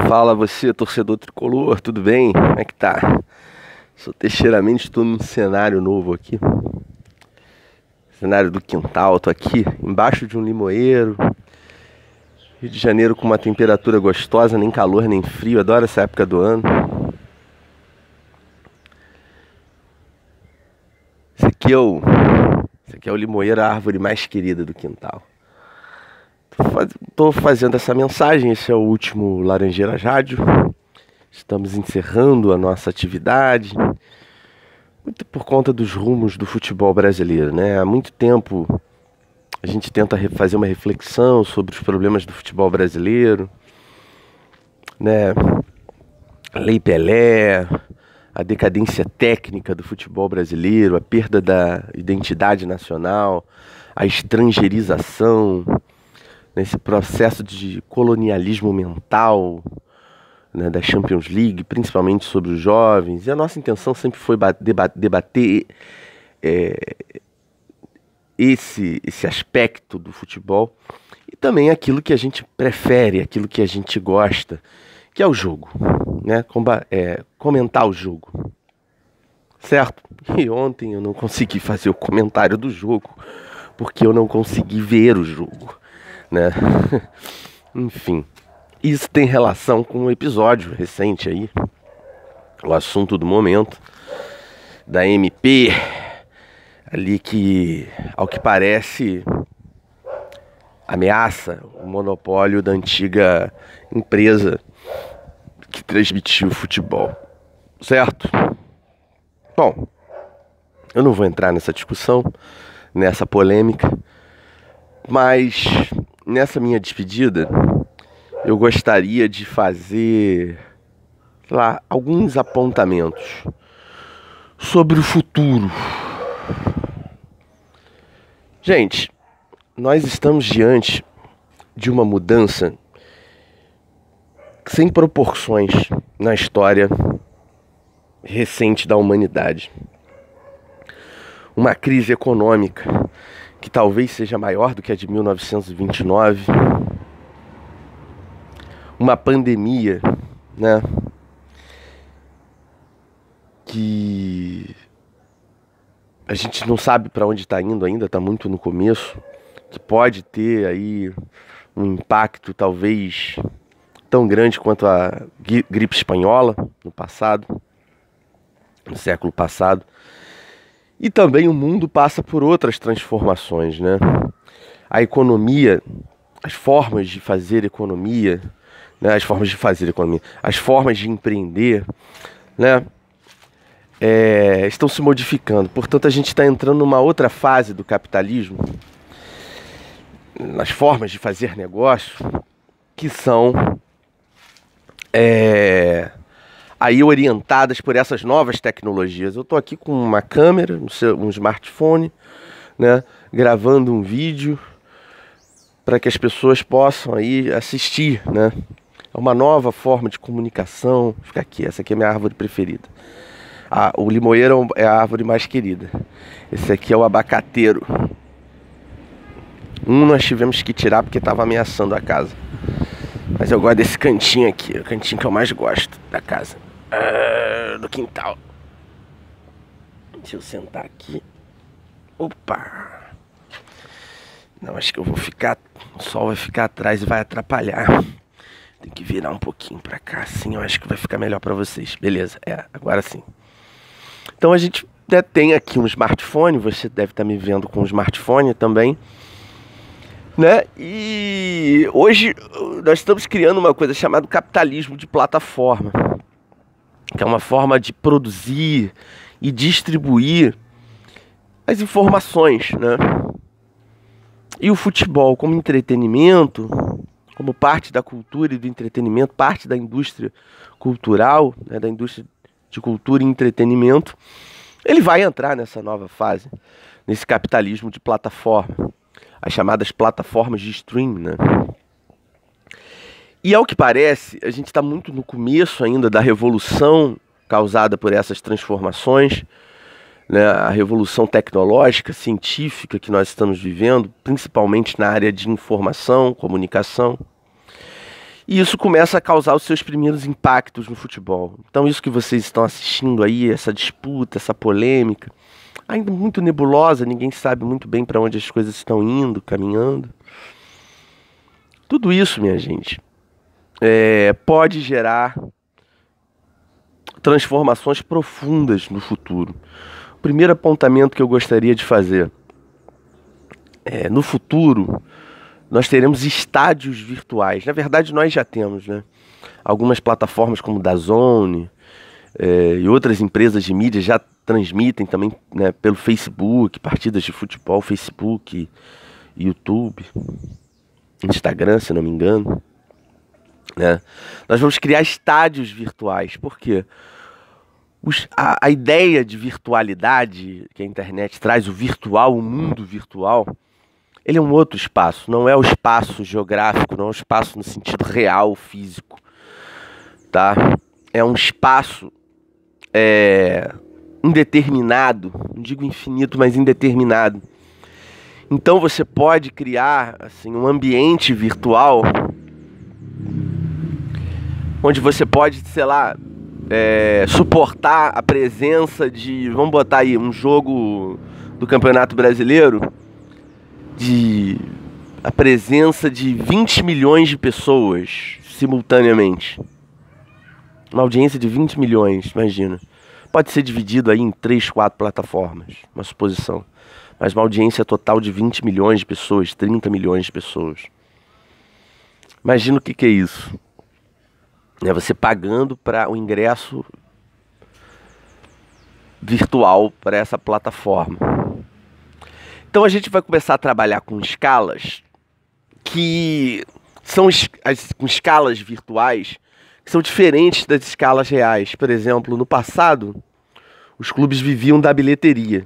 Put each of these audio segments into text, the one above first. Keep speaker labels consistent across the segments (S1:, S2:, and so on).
S1: Fala você, torcedor tricolor, tudo bem? Como é que tá? Sou Teixeira Mendes, estou num cenário novo aqui. Cenário do quintal, tô aqui embaixo de um limoeiro. Rio de Janeiro com uma temperatura gostosa, nem calor nem frio, adoro essa época do ano. Esse aqui é o limoeiro, a árvore mais querida do quintal. Tô fazendo essa mensagem, esse é o último Laranjeiras Rádio. Estamos encerrando a nossa atividade, muito por conta dos rumos do futebol brasileiro, né? Há muito tempo a gente tenta fazer uma reflexão sobre os problemas do futebol brasileiro, né? Lei Pelé, a decadência técnica do futebol brasileiro, a perda da identidade nacional, a estrangeirização, nesse processo de colonialismo mental, né, da Champions League, principalmente sobre os jovens. E a nossa intenção sempre foi debater esse aspecto do futebol e também aquilo que a gente prefere, aquilo que a gente gosta, que é o jogo, né? Comentar o jogo, certo? E ontem eu não consegui fazer o comentário do jogo porque eu não consegui ver o jogo, né? Enfim, isso tem relação com um episódio recente aí, o assunto do momento, da MP, ali que, ao que parece, ameaça o monopólio da antiga empresa que transmitia o futebol, certo? Bom, eu não vou entrar nessa discussão, nessa polêmica, mas nessa minha despedida eu gostaria de fazer, sei lá, alguns apontamentos sobre o futuro. Gente, nós estamos diante de uma mudança sem proporções na história recente da humanidade. Uma crise econômica que talvez seja maior do que a de 1929. Uma pandemia, né, que a gente não sabe para onde está indo ainda, está muito no começo, que pode ter aí um impacto talvez tão grande quanto a gripe espanhola no passado, no século passado. E também o mundo passa por outras transformações, né? A economia, as formas de fazer economia, né? As formas de empreender, né? Estão se modificando. Portanto, a gente está entrando numa outra fase do capitalismo, nas formas de fazer negócio, que são aí orientadas por essas novas tecnologias. Eu estou aqui com uma câmera, um smartphone, né, gravando um vídeo para que as pessoas possam aí assistir, né? É uma nova forma de comunicação. Fica aqui, essa aqui é a minha árvore preferida. O limoeiro é a árvore mais querida. Esse aqui é o abacateiro. Nós tivemos que tirar porque estava ameaçando a casa. Mas eu gosto desse cantinho aqui, é o cantinho que eu mais gosto da casa, do quintal. Deixa eu sentar aqui. Opa! Não, acho que eu vou ficar... O sol vai ficar atrás e vai atrapalhar. Tem que virar um pouquinho pra cá, assim eu acho que vai ficar melhor pra vocês. Beleza, agora sim. Então a gente tem aqui um smartphone, você deve estar me vendo com um smartphone também, né? E hoje nós estamos criando uma coisa chamada capitalismo de plataforma, que é uma forma de produzir e distribuir as informações, né? E o futebol como entretenimento, como parte da cultura e do entretenimento, parte da indústria cultural, né, da indústria de cultura e entretenimento, ele vai entrar nessa nova fase, nesse capitalismo de plataforma, as chamadas plataformas de streaming, né? E ao que parece, a gente está muito no começo ainda da revolução causada por essas transformações, né? A revolução tecnológica, científica que nós estamos vivendo, principalmente na área de informação, comunicação. E isso começa a causar os seus primeiros impactos no futebol. Então isso que vocês estão assistindo aí, essa disputa, essa polêmica, ainda muito nebulosa, ninguém sabe muito bem para onde as coisas estão indo, caminhando. Tudo isso, minha gente, pode gerar transformações profundas no futuro. O primeiro apontamento que eu gostaria de fazer no futuro, nós teremos estádios virtuais. Na verdade, nós já temos, né? Algumas plataformas como DAZN e outras empresas de mídia já transmitem também, né, pelo Facebook, partidas de futebol, Facebook, YouTube, Instagram, se não me engano. Né? Nós vamos criar estádios virtuais. Por quê? A ideia de virtualidade que a internet traz, o virtual, o mundo virtual, ele é um outro espaço, não é o espaço geográfico, não é o espaço no sentido real, físico, tá? É um espaço indeterminado, não digo infinito, mas indeterminado. Então você pode criar assim, um ambiente virtual onde você pode, sei lá, suportar a presença de, vamos botar aí, um jogo do Campeonato Brasileiro, a presença de 20 milhões de pessoas simultaneamente. Uma audiência de 20 milhões, imagina. Pode ser dividido aí em 3, 4 plataformas, uma suposição. Mas uma audiência total de 20 milhões de pessoas, 30 milhões de pessoas. Imagina o que é isso. Você pagando para o ingresso virtual para essa plataforma. Então a gente vai começar a trabalhar com escalas que são com escalas virtuais que são diferentes das escalas reais. Por exemplo, no passado, os clubes viviam da bilheteria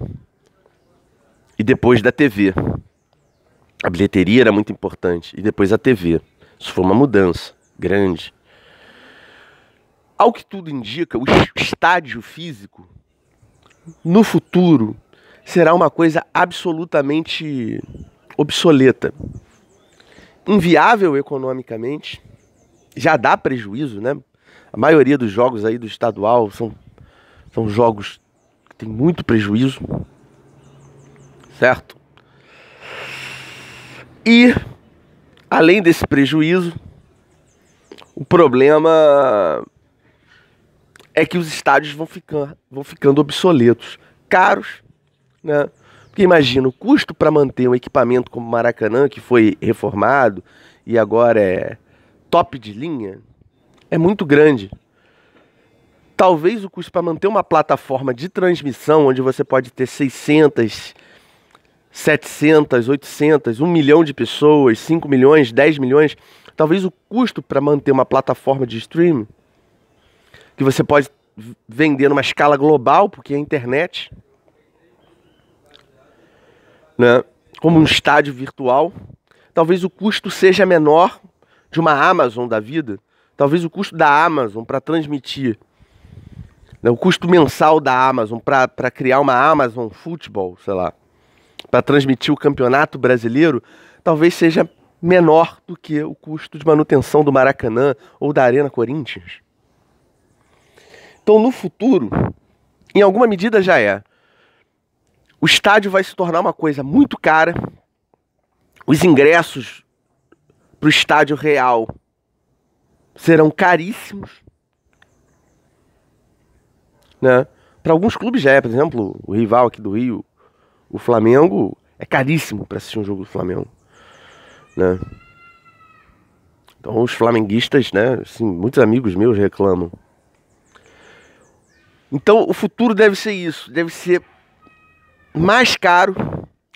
S1: e depois da TV. A bilheteria era muito importante e depois a TV. Isso foi uma mudança grande. Ao que tudo indica, o estádio físico, no futuro, será uma coisa absolutamente obsoleta. Inviável economicamente, já dá prejuízo, né? A maioria dos jogos aí do estadual são jogos que tem muito prejuízo, certo? E, além desse prejuízo, o problema é que os estádios vão ficando obsoletos, caros, né? Porque imagina, o custo para manter um equipamento como o Maracanã, que foi reformado e agora é top de linha, é muito grande. Talvez o custo para manter uma plataforma de transmissão, onde você pode ter 600, 700, 800, 1 milhão de pessoas, 5 milhões, 10 milhões, talvez o custo para manter uma plataforma de streaming, que você pode vender numa escala global, porque é a internet, né, como um estádio virtual, talvez o custo seja menor de uma Amazon da vida, talvez o custo da Amazon para transmitir, né, o custo mensal da Amazon para criar uma Amazon Futebol, sei lá, para transmitir o Campeonato Brasileiro, talvez seja menor do que o custo de manutenção do Maracanã ou da Arena Corinthians. Então, no futuro, em alguma medida já é. O estádio vai se tornar uma coisa muito cara. Os ingressos para o estádio real serão caríssimos, né? Para alguns clubes já é. Por exemplo, o rival aqui do Rio, o Flamengo, é caríssimo para assistir um jogo do Flamengo, né? Então os flamenguistas, né, assim, muitos amigos meus reclamam. Então o futuro deve ser isso, deve ser mais caro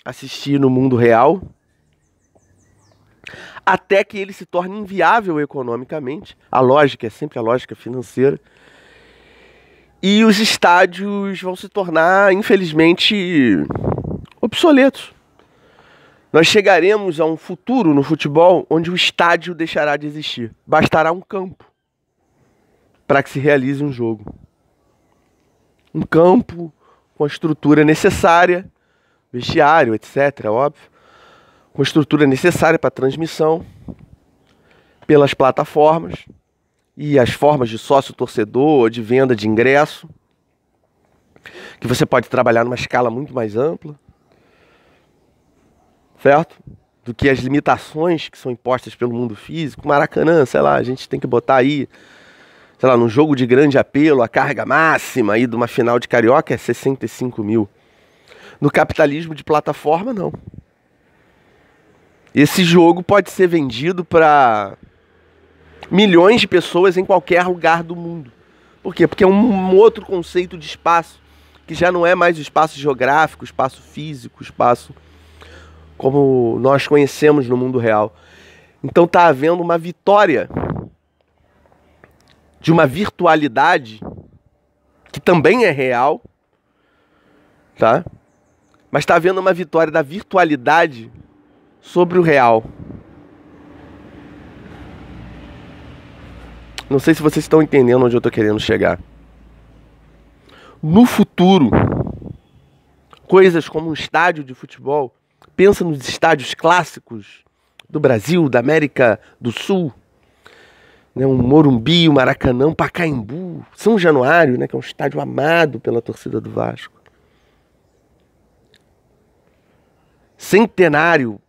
S1: assistir no mundo real, até que ele se torne inviável economicamente. A lógica é sempre a lógica financeira. E os estádios vão se tornar, infelizmente, obsoletos. Nós chegaremos a um futuro no futebol onde o estádio deixará de existir. Bastará um campo para que se realize um jogo. Um campo com a estrutura necessária, vestiário, etc., óbvio, com a estrutura necessária para transmissão, pelas plataformas e as formas de sócio-torcedor, de venda de ingresso, que você pode trabalhar numa escala muito mais ampla, certo? Do que as limitações que são impostas pelo mundo físico. Maracanã, sei lá, a gente tem que botar aí, sei lá, num jogo de grande apelo, a carga máxima aí de uma final de Carioca é 65 mil. No capitalismo de plataforma, não. Esse jogo pode ser vendido para milhões de pessoas em qualquer lugar do mundo. Por quê? Porque é um outro conceito de espaço, que já não é mais o espaço geográfico, o espaço físico, o espaço como nós conhecemos no mundo real. Então está havendo uma vitória de uma virtualidade que também é real, tá? Mas está havendo uma vitória da virtualidade sobre o real. Não sei se vocês estão entendendo onde eu estou querendo chegar. No futuro, coisas como um estádio de futebol, pensa nos estádios clássicos do Brasil, da América do Sul, né, um Morumbi, um Maracanã, um Pacaembu, São Januário, né, que é um estádio amado pela torcida do Vasco. Centenário,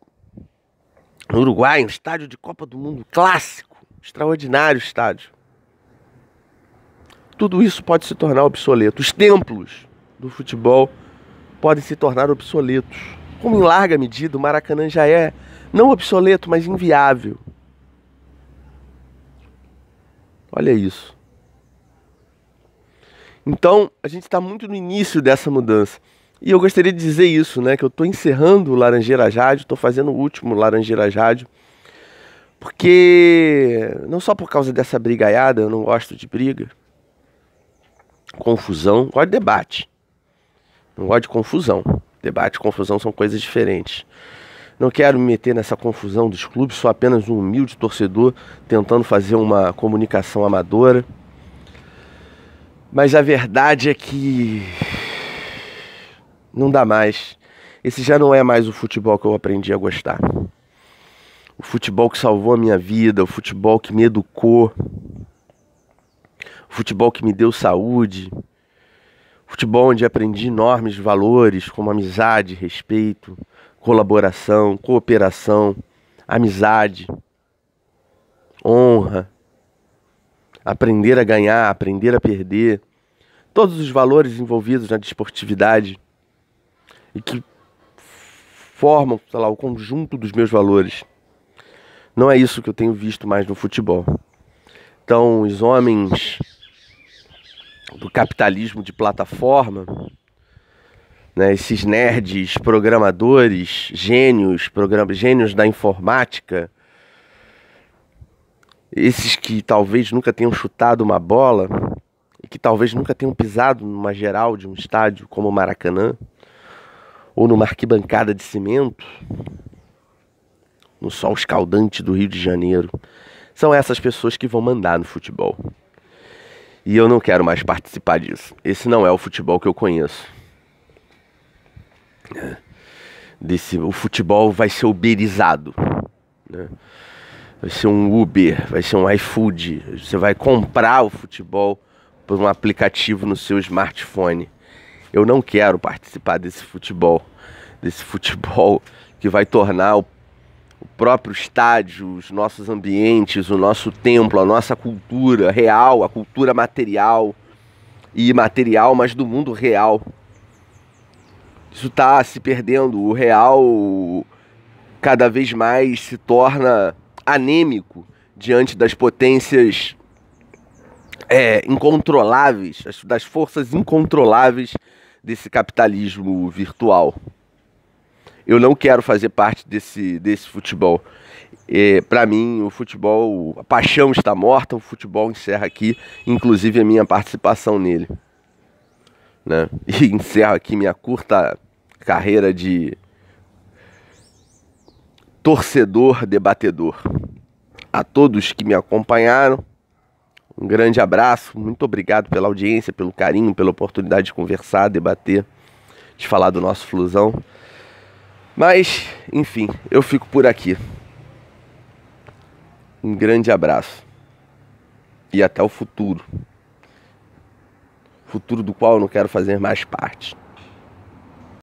S1: no Uruguai, um estádio de Copa do Mundo clássico, extraordinário estádio. Tudo isso pode se tornar obsoleto. Os templos do futebol podem se tornar obsoletos. Como em larga medida o Maracanã já é, não obsoleto, mas inviável. Olha isso. Então, a gente está muito no início dessa mudança. E eu gostaria de dizer isso, né? Que eu estou encerrando o Laranjeiras Rádio, estou fazendo o último Laranjeiras Rádio. Porque, não só por causa dessa brigaiada, eu não gosto de briga, confusão, gosto de debate. Não gosto de confusão. Debate e confusão são coisas diferentes. Não quero me meter nessa confusão dos clubes, sou apenas um humilde torcedor tentando fazer uma comunicação amadora. Mas a verdade é que não dá mais. Esse já não é mais o futebol que eu aprendi a gostar. O futebol que salvou a minha vida, o futebol que me educou, o futebol que me deu saúde, o futebol onde aprendi enormes valores como amizade, respeito, colaboração, cooperação, amizade, honra, aprender a ganhar, aprender a perder, todos os valores envolvidos na desportividade e que formam, sei lá, o conjunto dos meus valores. Não é isso que eu tenho visto mais no futebol. Então, os homens do capitalismo de plataforma, né, esses nerds, programadores, gênios da informática, esses que talvez nunca tenham chutado uma bola e que talvez nunca tenham pisado numa geral de um estádio como o Maracanã ou numa arquibancada de cimento, no sol escaldante do Rio de Janeiro, são essas pessoas que vão mandar no futebol. E eu não quero mais participar disso. Esse não é o futebol que eu conheço. O futebol vai ser uberizado, né? Vai ser um Uber, vai ser um iFood. Você vai comprar o futebol por um aplicativo no seu smartphone. Eu não quero participar desse futebol que vai tornar o próprio estádio, os nossos ambientes, o nosso templo, a nossa cultura real, a cultura material e imaterial, mas do mundo real. Isso está se perdendo. O real cada vez mais se torna anêmico diante das potências incontroláveis, das forças incontroláveis desse capitalismo virtual. Eu não quero fazer parte desse futebol. Para mim, o futebol, a paixão está morta, o futebol encerra aqui, inclusive a minha participação nele, né? E encerro aqui minha curta carreira de torcedor debatedor. A todos que me acompanharam, um grande abraço, muito obrigado pela audiência, pelo carinho, pela oportunidade de conversar, debater, de falar do nosso Flusão. Mas, enfim, eu fico por aqui. Um grande abraço. E até o futuro. Futuro do qual eu não quero fazer mais parte.